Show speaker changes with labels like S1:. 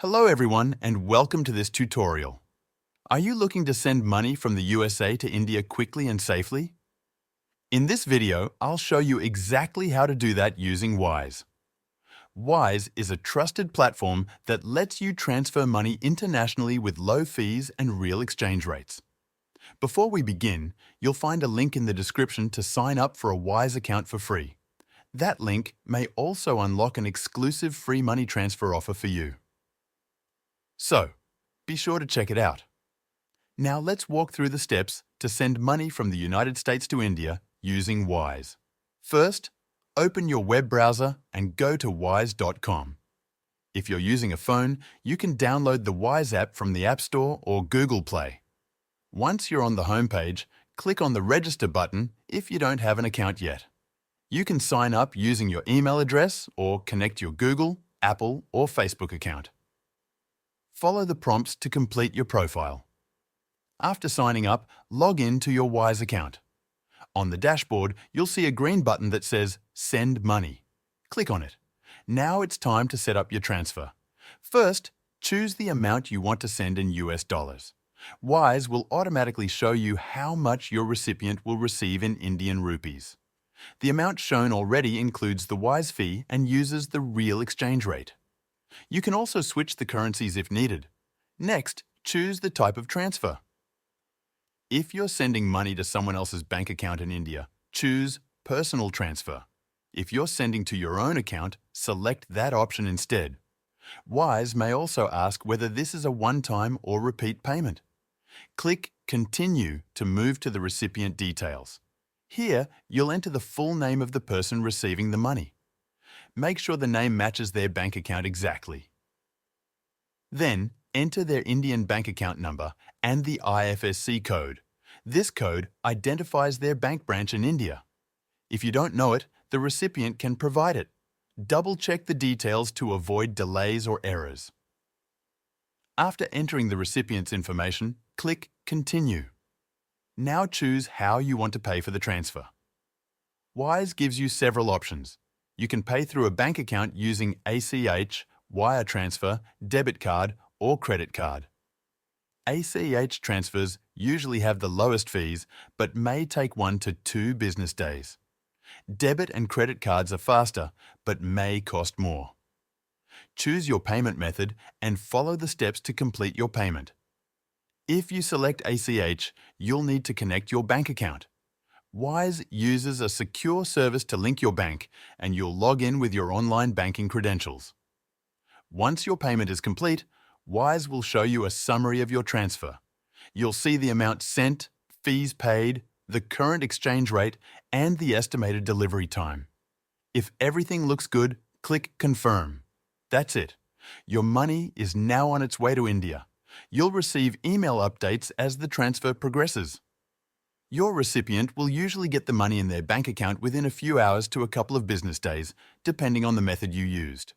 S1: Hello everyone and welcome to this tutorial. Are you looking to send money from the USA to India quickly and safely? In this video, I'll show you exactly how to do that using Wise. Wise is a trusted platform that lets you transfer money internationally with low fees and real exchange rates. Before we begin, you'll find a link in the description to sign up for a Wise account for free. That link may also unlock an exclusive free money transfer offer for you. So, be sure to check it out. Now let's walk through the steps to send money from the United States to India using Wise. First, open your web browser and go to wise.com. If you're using a phone, you can download the Wise app from the App Store or Google Play. Once you're on the homepage, click on the Register button if you don't have an account yet. You can sign up using your email address or connect your Google, Apple, or Facebook account. Follow the prompts to complete your profile. After signing up, log in to your Wise account. On the dashboard, you'll see a green button that says Send Money. Click on it. Now it's time to set up your transfer. First, choose the amount you want to send in US dollars. Wise will automatically show you how much your recipient will receive in Indian rupees. The amount shown already includes the Wise fee and uses the real exchange rate. You can also switch the currencies if needed. Next, choose the type of transfer. If you're sending money to someone else's bank account in India, choose Personal Transfer. If you're sending to your own account, select that option instead. Wise may also ask whether this is a one-time or repeat payment. Click Continue to move to the recipient details. Here, you'll enter the full name of the person receiving the money. Make sure the name matches their bank account exactly. Then, enter their Indian bank account number and the IFSC code. This code identifies their bank branch in India. If you don't know it, the recipient can provide it. Double-check the details to avoid delays or errors. After entering the recipient's information, click Continue. Now choose how you want to pay for the transfer. Wise gives you several options. You can pay through a bank account using ACH, wire transfer, debit card, or credit card. ACH transfers usually have the lowest fees, but may take 1 to 2 business days. Debit and credit cards are faster, but may cost more. Choose your payment method and follow the steps to complete your payment. If you select ACH, you'll need to connect your bank account. Wise uses a secure service to link your bank, and you'll log in with your online banking credentials. Once your payment is complete, Wise will show you a summary of your transfer. You'll see the amount sent, fees paid, the current exchange rate, and the estimated delivery time. If everything looks good, click Confirm. That's it. Your money is now on its way to India. You'll receive email updates as the transfer progresses. Your recipient will usually get the money in their bank account within a few hours to a couple of business days, depending on the method you used.